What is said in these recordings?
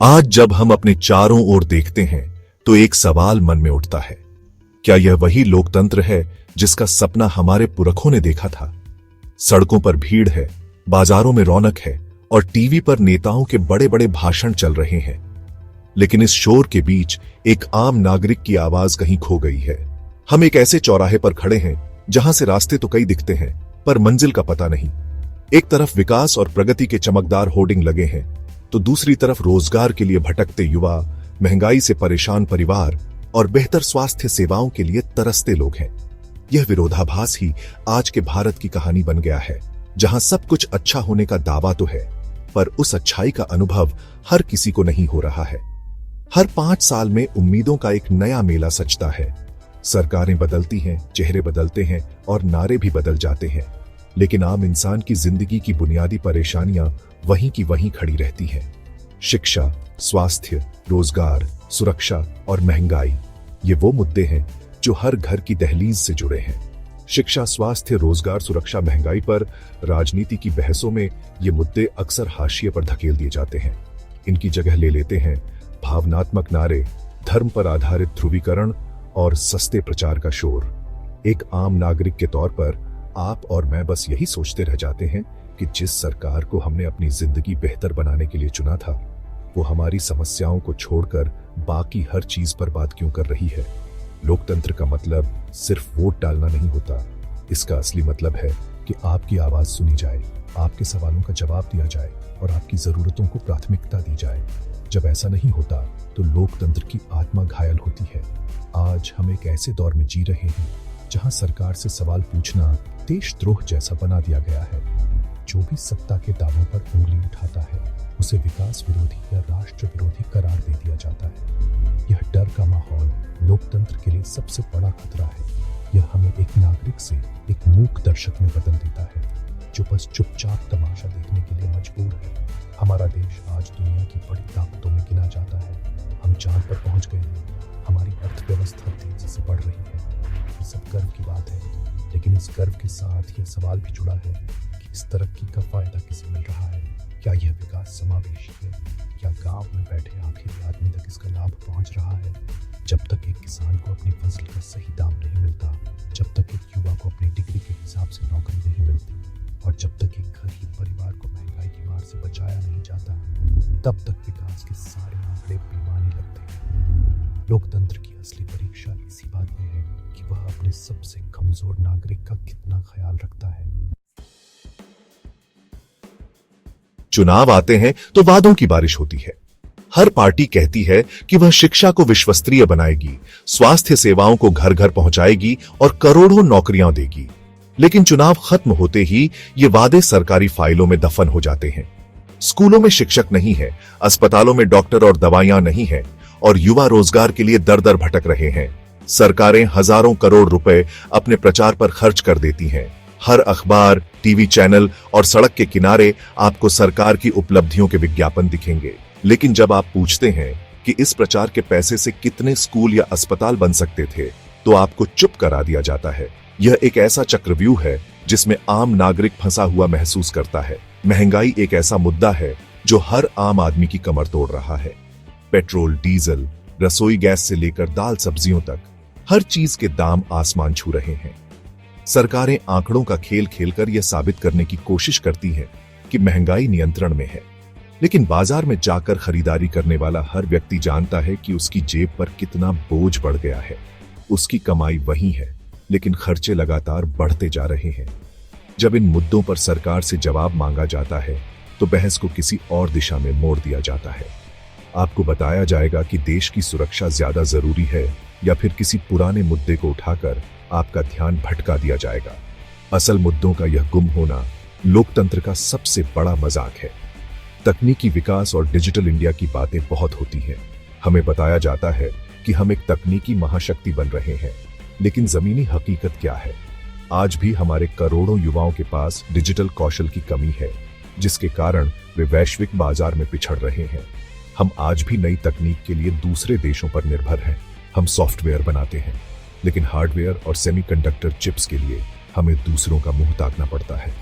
आज जब हम अपने चारों ओर देखते हैं तो एक सवाल मन में उठता है, क्या यह वही लोकतंत्र है जिसका सपना हमारे पुरखों ने देखा था? सड़कों पर भीड़ है, बाजारों में रौनक है और टीवी पर नेताओं के बड़े बड़े भाषण चल रहे हैं। लेकिन इस शोर के बीच एक आम नागरिक की आवाज कहीं खो गई है। हम एक ऐसे चौराहे पर खड़े हैं जहां से रास्ते तो कई दिखते हैं पर मंजिल का पता नहीं। एक तरफ विकास और प्रगति के चमकदार होर्डिंग लगे हैं तो दूसरी तरफ रोजगार के लिए भटकते युवा, महंगाई से परेशान परिवार और बेहतर स्वास्थ्य सेवाओं के लिए तरसते लोग हैं। यह विरोधाभास ही आज के भारत की कहानी बन गया है, जहां सब कुछ अच्छा होने का दावा तो है पर उस अच्छाई का अनुभव हर किसी को नहीं हो रहा है। हर 5 साल में उम्मीदों का एक नया मेला सजता है। सरकारें बदलती हैं, चेहरे बदलते हैं और नारे भी बदल जाते हैं, लेकिन आम इंसान की जिंदगी की बुनियादी परेशानियां वहीं की वहीं खड़ी रहती हैं। शिक्षा, स्वास्थ्य, रोजगार, सुरक्षा और महंगाई, ये वो मुद्दे हैं जो हर घर की दहलीज से जुड़े हैं। शिक्षा, स्वास्थ्य, रोजगार, सुरक्षा, महंगाई पर राजनीति की बहसों में ये मुद्दे अक्सर हाशिए पर धकेल दिए जाते हैं। इनकी जगह ले लेते हैं भावनात्मक नारे, धर्म पर आधारित ध्रुवीकरण और सस्ते प्रचार का शोर। एक आम नागरिक के तौर पर आप और मैं बस यही सोचते रह जाते हैं कि जिस सरकार को हमने अपनी जिंदगी बेहतर बनाने के लिए चुना था, वो हमारी समस्याओं को छोड़कर बाकी हर चीज पर बात क्यों कर रही है। लोकतंत्र का मतलब सिर्फ वोट डालना नहीं होता। इसका असली मतलब है कि आपकी आवाज सुनी जाए, आपके सवालों का जवाब दिया जाए और आपकी जरूरतों को प्राथमिकता दी जाए। जब ऐसा नहीं होता तो लोकतंत्र की आत्मा घायल होती है। आज हम एक ऐसे दौर में जी रहे हैं जहां सरकार से सवाल पूछना देशद्रोह जैसा बना दिया गया है। जो भी सत्ता के दावों पर उंगली उठाता है उसे विकास विरोधी या राष्ट्र विरोधी करार दे दिया जाता है। यह डर का माहौल लोकतंत्र के लिए सबसे बड़ा खतरा है। यह हमें एक नागरिक से एक मूक दर्शक में बदल देता है जो बस चुपचाप तमाशा देखने के लिए मजबूर है। हमारा देश आज दुनिया की बड़ी ताकतों में गिना जाता है। हम चांद पर पहुंच गए हैं। हमारी अर्थव्यवस्था तेजी से बढ़ रही है। ये सब गर्व की बात है, लेकिन इस गर्व के साथ यह सवाल भी जुड़ा है कि इस तरक्की का फायदा किसे मिल रहा है। क्या यह विकास समावेशी है? क्या गांव में बैठे आखिरी आदमी तक इसका लाभ पहुंच रहा है? जब तक एक किसान को अपनी फसल का सही दाम नहीं मिलता, जब तक एक युवा को अपनी डिग्री के हिसाब से नौकरी नहीं मिलती और जब तक एक गरीब परिवार को महंगाई की मार से बचाया नहीं जाता, तब तक विकास के सारे आंकड़े बेमानी लगते हैं। लोकतंत्र की असली परीक्षा इसी बात में है कि वह अपने सबसे कमजोर नागरिक का कितना ख्याल रखता है। चुनाव आते हैं तो वादों की बारिश होती है। हर पार्टी कहती है कि वह शिक्षा को विश्वस्तरीय बनाएगी, स्वास्थ्य सेवाओं को घर घर पहुंचाएगी और करोड़ों नौकरियां देगी। लेकिन चुनाव खत्म होते ही ये वादे सरकारी फाइलों में दफन हो जाते हैं। स्कूलों में शिक्षक नहीं है, अस्पतालों में डॉक्टर और दवाइयां नहीं है और युवा रोजगार के लिए दर दर भटक रहे हैं। सरकारें हजारों करोड़ रुपए अपने प्रचार पर खर्च कर देती हैं। हर अखबार, टीवी चैनल और सड़क के किनारे आपको सरकार की उपलब्धियों के विज्ञापन दिखेंगे। लेकिन जब आप पूछते हैं कि इस प्रचार के पैसे से कितने स्कूल या अस्पताल बन सकते थे, तो आपको चुप करा दिया जाता है। यह एक ऐसा चक्रव्यूह है जिसमें आम नागरिक फंसा हुआ महसूस करता है। महंगाई एक ऐसा मुद्दा है जो हर आम आदमी की कमर तोड़ रहा है। पेट्रोल, डीजल, रसोई गैस से लेकर दाल सब्जियों तक हर चीज के दाम आसमान छू रहे हैं। सरकारें आंकड़ों का खेल खेलकर यह साबित करने की कोशिश करती हैं कि महंगाई नियंत्रण में है, लेकिन बाजार में जाकर खरीदारी करने वाला हर व्यक्ति जानता है कि उसकी जेब पर कितना बोझ बढ़ गया है। उसकी कमाई वही है, लेकिन खर्चे लगातार बढ़ते जा रहे हैं। जब इन मुद्दों पर सरकार से जवाब मांगा जाता है तो बहस को किसी और दिशा में मोड़ दिया जाता है। आपको बताया जाएगा कि देश की सुरक्षा ज्यादा जरूरी है या फिर किसी पुराने मुद्दे को उठाकर आपका ध्यान भटका दिया जाएगा। असल मुद्दों का यह गुम होना लोकतंत्र का सबसे बड़ा मजाक है। तकनीकी विकास और डिजिटल इंडिया की बातें बहुत होती हैं। हमें बताया जाता है कि हम एक तकनीकी महाशक्ति बन रहे हैं, लेकिन जमीनी हकीकत क्या है? आज भी हमारे करोड़ों युवाओं के पास डिजिटल कौशल की कमी है, जिसके कारण वे वैश्विक बाजार में पिछड़ रहे हैं। हम आज भी नई तकनीक के लिए दूसरे देशों पर निर्भर हैं। हम सॉफ्टवेयर बनाते हैं, लेकिन हार्डवेयर और सेमीकंडक्टर चिप्स के लिए हमें दूसरों का मुंह ताकना पड़ता है।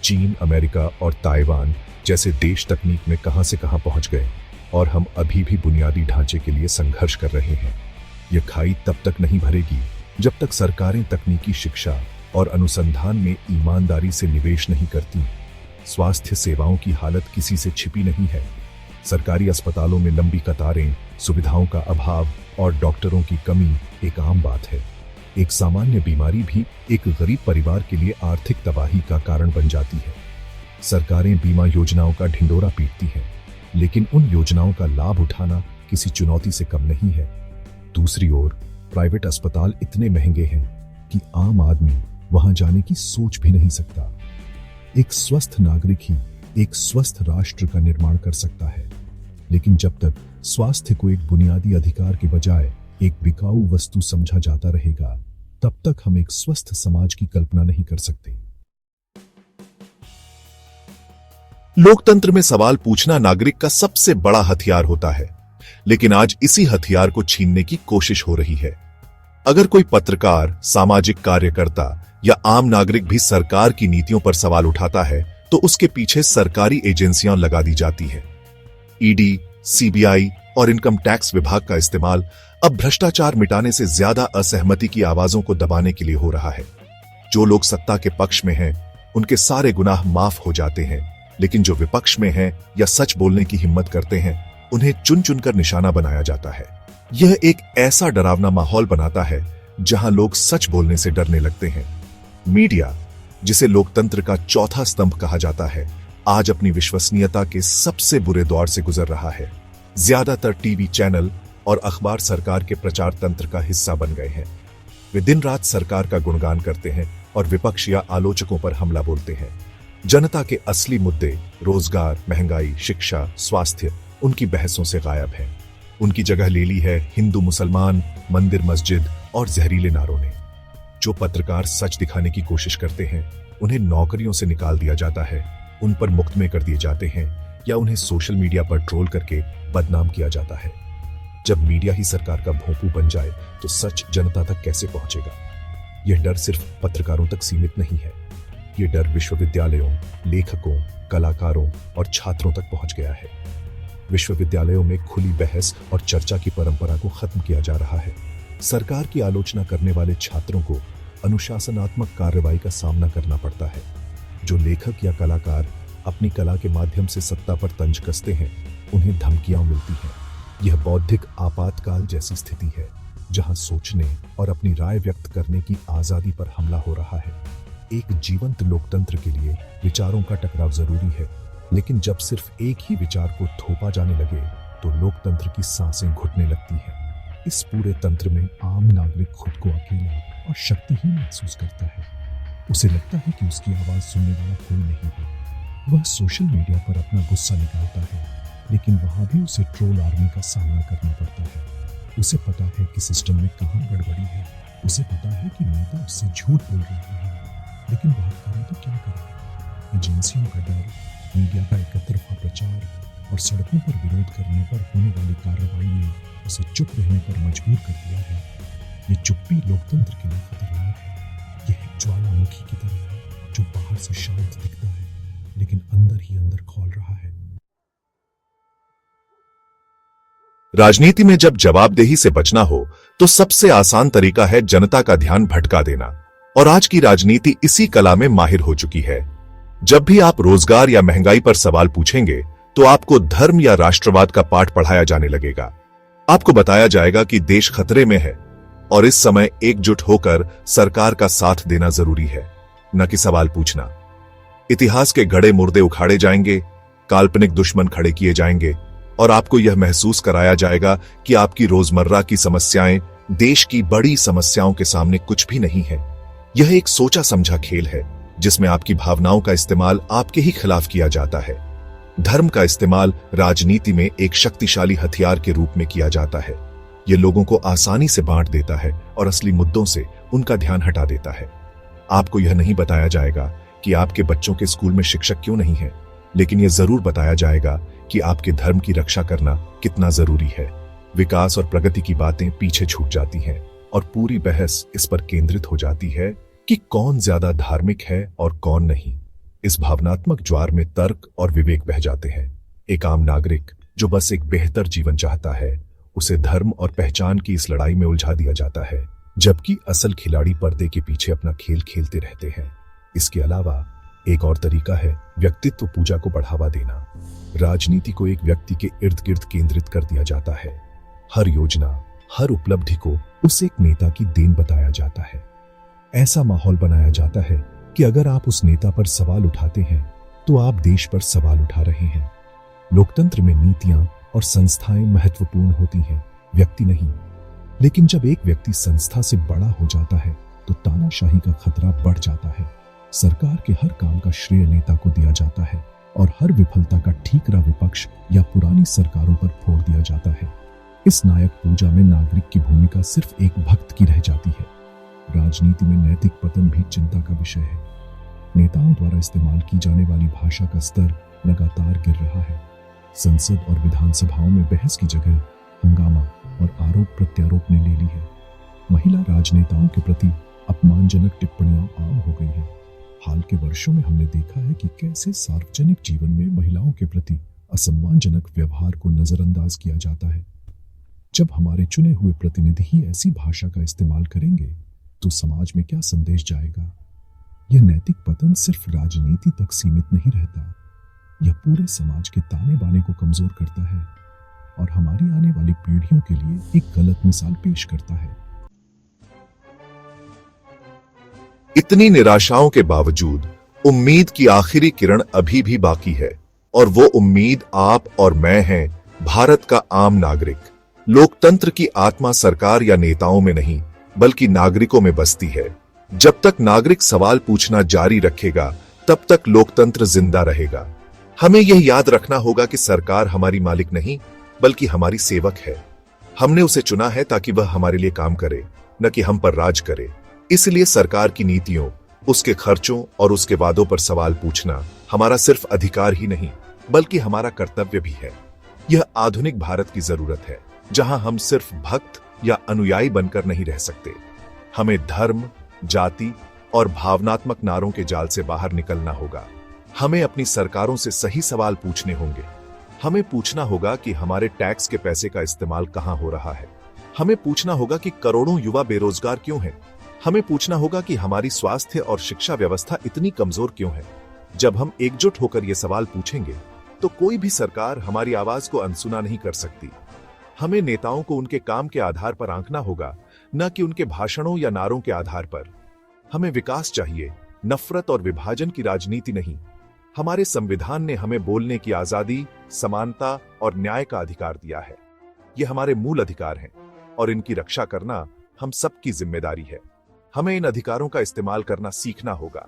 चीन, अमेरिका और ताइवान जैसे देश तकनीक में कहां से कहां पहुंच गए, और हम अभी भी बुनियादी ढांचे के लिए संघर्ष कर रहे हैं। यह खाई तब तक नहीं भरेगी जब तक सरकारें तकनीकी शिक्षा और अनुसंधान में ईमानदारी से निवेश नहीं करती। स्वास्थ्य सेवाओं की हालत किसी से छिपी नहीं है। सरकारी अस्पतालों में लंबी कतारें, सुविधाओं का अभाव और डॉक्टरों की कमी एक आम बात है। एक सामान्य बीमारी भी एक गरीब परिवार के लिए आर्थिक तबाही का कारण बन जाती है। सरकारें बीमा योजनाओं का ढिंडोरा पीटती हैं, लेकिन उन योजनाओं का लाभ उठाना किसी चुनौती से कम नहीं है। दूसरी ओर प्राइवेट अस्पताल इतने महंगे हैं कि आम आदमी वहां जाने की सोच भी नहीं सकता। एक स्वस्थ नागरिक ही एक स्वस्थ राष्ट्र का निर्माण कर सकता है, लेकिन जब तक स्वास्थ्य को एक बुनियादी अधिकार के बजाय एक बिकाऊ वस्तु समझा जाता रहेगा, तब तक हम एक स्वस्थ समाज की कल्पना नहीं कर सकते। लोकतंत्र में सवाल पूछना नागरिक का सबसे बड़ा हथियार होता है, लेकिन आज इसी हथियार को छीनने की कोशिश हो रही है। अगर कोई पत्रकार, सामाजिक कार्यकर्ता या आम नागरिक भी सरकार की नीतियों पर सवाल उठाता है, तो उसके पीछे सरकारी एजेंसियां लगा दी जाती हैं। ईडी, सीबीआई और इनकम टैक्स विभाग का इस्तेमाल अब भ्रष्टाचार मिटाने से ज्यादा असहमति की आवाजों को दबाने के लिए हो रहा है। जो लोग सत्ता के पक्ष में हैं, उनके सारे गुनाह माफ हो जाते हैं, लेकिन जो विपक्ष में हैं या सच बोलने की हिम्मत करते हैं, उन्हें चुन चुनकर निशाना बनाया जाता है। यह एक ऐसा डरावना माहौल बनाता है जहां लोग सच बोलने से डरने लगते हैं। मीडिया, जिसे लोकतंत्र का चौथा स्तंभ कहा जाता है, आज अपनी विश्वसनीयता के सबसे बुरे दौर से गुजर रहा है। ज्यादातर टीवी चैनल और अखबार सरकार के प्रचार तंत्र का हिस्सा बन गए हैं। वे दिन रात सरकार का गुणगान करते हैं और विपक्ष या आलोचकों पर हमला बोलते हैं। जनता के असली मुद्दे, रोजगार, महंगाई, शिक्षा, स्वास्थ्य, उनकी बहसों से गायब हैं। उनकी जगह ले ली है हिंदू मुसलमान, मंदिर मस्जिद और जहरीले नारों ने। जो पत्रकार सच दिखाने की कोशिश करते हैं, उन्हें नौकरियों से निकाल दिया जाता है, उन पर मुकदमे कर दिए जाते हैं या उन्हें सोशल मीडिया पर ट्रोल करके बदनाम किया जाता है। जब मीडिया ही सरकार का भोंपू बन जाए तो सच जनता तक कैसे पहुंचेगा? यह डर सिर्फ पत्रकारों तक सीमित नहीं है। यह डर विश्वविद्यालयों, लेखकों, कलाकारों और छात्रों तक पहुंच गया है। विश्वविद्यालयों में खुली बहस और चर्चा की परंपरा को खत्म किया जा रहा है। सरकार की आलोचना करने वाले छात्रों को अनुशासनात्मक कार्रवाई का सामना करना पड़ता है। जो लेखक या कलाकार अपनी कला के माध्यम से सत्ता पर तंज कसते हैं, उन्हें धमकियां मिलती हैं। यह बौद्धिक आपातकाल जैसी स्थिति है, जहां सोचने और अपनी राय व्यक्त करने की आजादी पर हमला हो रहा है। एक जीवंत लोकतंत्र के लिए विचारों का टकराव जरूरी है, लेकिन जब सिर्फ एक ही विचार को थोपा जाने लगे तो लोकतंत्र की सांसें घुटने लगती हैं। इस पूरे तंत्र में आम नागरिक खुद को अकेला और शक्तिहीन महसूस करता है। उसे लगता है कि उसकी आवाज सुनने वाला कोई नहीं है। वह सोशल मीडिया पर अपना गुस्सा निकालता है, लेकिन वहां भी उसे ट्रोल आर्मी का सामना करना पड़ता है। उसे पता है कि सिस्टम में कहां गड़बड़ी है। उसे पता है कि नेता उससे झूठ बोल रहे हैं, लेकिन वह करे तो क्या करे? एजेंसियों का डर, मीडिया का एकतरफा प्रचार और सड़कों पर विरोध करने पर होने वाली कार्रवाई ने उसे चुप रहने पर मजबूर कर दिया है। ये चुप्पी लोकतंत्र के लिए खतरनाक है। यह एक ज्वालामुखी की तरह है, जो बाहर से शांत दिखता है, लेकिन अंदर ही अंदर खौल रहा है। राजनीति में जब जवाबदेही से बचना हो, तो सबसे आसान तरीका है जनता का ध्यान भटका देना। और आज की राजनीति इसी कला में माहिर हो चुकी है। जब भी आप रोजगार या महंगाई पर सवाल पूछेंगे, तो आपको धर्म या राष्ट्रवाद का पाठ पढ़ाया जाने लगेगा। आपको बताया जाएगा कि देश खतरे में है और इस समय एकजुट होकर सरकार का साथ देना जरूरी है, न कि सवाल पूछना। इतिहास के गड़े मुर्दे उखाड़े जाएंगे, काल्पनिक दुश्मन खड़े किए जाएंगे और आपको यह महसूस कराया जाएगा कि आपकी रोजमर्रा की समस्याएं देश की बड़ी समस्याओं के सामने कुछ भी नहीं है। यह एक सोचा समझा खेल है, जिसमें आपकी भावनाओं का इस्तेमाल आपके ही खिलाफ किया जाता है। धर्म का इस्तेमाल राजनीति में एक शक्तिशाली हथियार के रूप में किया जाता है। यह लोगों को आसानी से बांट देता है और असली मुद्दों से उनका ध्यान हटा देता है। आपको यह नहीं बताया जाएगा कि आपके बच्चों के स्कूल में शिक्षक क्यों नहीं है, लेकिन यह जरूर बताया जाएगा कि आपके धर्म की रक्षा करना कितना जरूरी है। विकास और प्रगति की बातें पीछे छूट जाती हैं और पूरी बहस इस पर केंद्रित हो जाती है कि कौन ज्यादा धार्मिक है और कौन नहीं। इस भावनात्मक ज्वार में तर्क और विवेक बह जाते हैं। एक आम नागरिक जो बस एक बेहतर जीवन चाहता है, उसे धर्म और पहचान की इस लड़ाई में उलझा दिया जाता है, जबकि असल खिलाड़ी पर्दे के पीछे अपना खेल खेलते रहते हैं। इसके अलावा एक और तरीका है व्यक्तित्व पूजा को बढ़ावा देना। राजनीति को एक व्यक्ति के इर्द गिर्द केंद्रित कर दिया जाता है। हर योजना, हर उपलब्धि को उस एक नेता की देन बताया जाता है। ऐसा माहौल बनाया जाता है कि अगर आप उस नेता पर सवाल उठाते हैं तो आप देश पर सवाल उठा रहे हैं। लोकतंत्र में नीतियां और संस्थाएं महत्वपूर्ण होती हैं, व्यक्ति नहीं। लेकिन जब एक व्यक्ति संस्था से बड़ा हो जाता है तो तानाशाही का खतरा बढ़ जाता है। सरकार के हर काम का श्रेय नेता को दिया जाता है और हर विफलता का ठीकरा विपक्ष या पुरानी सरकारों पर फोड़ दिया जाता है। इस नायक पूजा में नागरिक की भूमिका सिर्फ एक भक्त की रह जाती है। राजनीति में नैतिक पतन भी चिंता का विषय है। नेताओं द्वारा इस्तेमाल की जाने वाली भाषा का स्तर लगातार गिर रहा है। संसद और विधानसभाओं में बहस की जगह हंगामा और आरोप प्रत्यारोप ने ले ली है। महिला राजनेताओं के प्रति अपमानजनक टिप्पणियां आम हो गई हैं। हाल के वर्षों में हमने देखा है कि कैसे सार्वजनिक जीवन में महिलाओं के प्रति असम्मानजनक व्यवहार को नजरअंदाज किया जाता है। जब हमारे चुने हुए प्रतिनिधि ही ऐसी भाषा का इस्तेमाल करेंगे तो समाज में क्या संदेश जाएगा? यह नैतिक पतन सिर्फ राजनीति तक सीमित नहीं रहता, यह पूरे समाज के ताने बाने को कमजोर करता है और हमारी आने वाली पीढ़ियों के लिए एक गलत मिसाल पेश करता है। इतनी निराशाओं के बावजूद उम्मीद की आखिरी किरण अभी भी बाकी है, और वो उम्मीद आप और मैं हैं, भारत का आम नागरिक। लोकतंत्र की आत्मा सरकार या नेताओं में नहीं, बल्कि नागरिकों में बसती है। जब तक नागरिक सवाल पूछना जारी रखेगा, तब तक लोकतंत्र जिंदा रहेगा। हमें यह याद रखना होगा कि सरकार हमारी मालिक नहीं, बल्कि हमारी सेवक है। हमने उसे चुना है ताकि वह हमारे लिए काम करे, न कि हम पर राज करे। इसलिए सरकार की नीतियों, उसके खर्चों और उसके वादों पर सवाल पूछना हमारा सिर्फ अधिकार ही नहीं, बल्कि हमारा कर्तव्य भी है। यह आधुनिक भारत की जरूरत है, जहां हम सिर्फ भक्त या अनुयायी बनकर नहीं रह सकते। हमें धर्म, जाति और भावनात्मक नारों के जाल से बाहर निकलना होगा। हमें अपनी सरकारों से सही सवाल पूछने होंगे। हमें पूछना होगा कि हमारे टैक्स के पैसे का इस्तेमाल कहां हो रहा है। हमें पूछना होगा कि करोड़ों युवा बेरोजगार क्यों हैं। हमें पूछना होगा कि हमारी स्वास्थ्य और शिक्षा व्यवस्था इतनी कमजोर क्यों है। जब हम एकजुट होकर ये सवाल पूछेंगे तो कोई भी सरकार हमारी आवाज को अनसुना नहीं कर सकती। हमें नेताओं को उनके काम के आधार पर आंकना होगा, न कि उनके भाषणों या नारों के आधार पर। हमें विकास चाहिए, नफरत और विभाजन की राजनीति नहीं। हमारे संविधान ने हमें बोलने की आजादी, समानता और न्याय का अधिकार दिया है। ये हमारे मूल अधिकार हैं और इनकी रक्षा करना हम सबकी जिम्मेदारी है। हमें इन अधिकारों का इस्तेमाल करना सीखना होगा।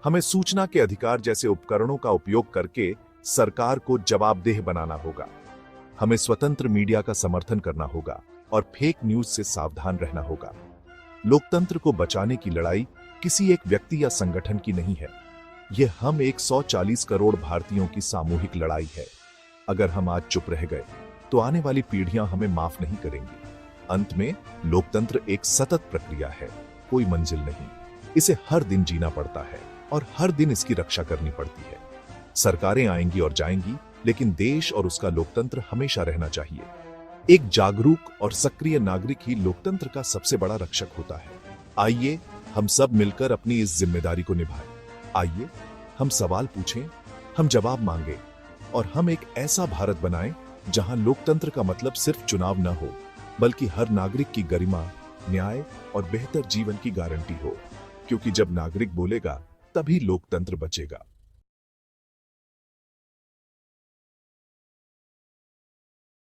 हमें सूचना के अधिकार जैसे उपकरणों का उपयोग करके सरकार को जवाबदेह बनाना होगा। हमें स्वतंत्र मीडिया का समर्थन करना होगा और फेक न्यूज से सावधान रहना होगा। लोकतंत्र को बचाने की लड़ाई किसी एक व्यक्ति या संगठन की नहीं है। यह हम 140 करोड़ भारतीयों की सामूहिक लड़ाई है। अगर हम आज चुप रह गए तो आने वाली पीढ़ियां हमें माफ नहीं करेंगी। अंत में लोकतंत्र एक सतत प्रक्रिया है, कोई मंजिल नहीं। इसे हर दिन जीना पड़ता है और हर दिन इसकी रक्षा करनी पड़ती है। सरकारें आएंगी और जाएंगी, लेकिन देश और उसका लोकतंत्र हमेशा रहना चाहिए। एक जागरूक और सक्रिय नागरिक ही लोकतंत्र का सबसे बड़ा रक्षक होता है। आइए हम सब मिलकर अपनी इस जिम्मेदारी को निभाएं। आइए हम सवाल पूछें, हम जवाब मांगे और हम एक ऐसा भारत बनाएं जहां लोकतंत्र का मतलब सिर्फ चुनाव न हो, बल्कि हर नागरिक की गरिमा, न्याय और बेहतर जीवन की गारंटी हो। क्योंकि जब नागरिक बोलेगा, तभी लोकतंत्र बचेगा।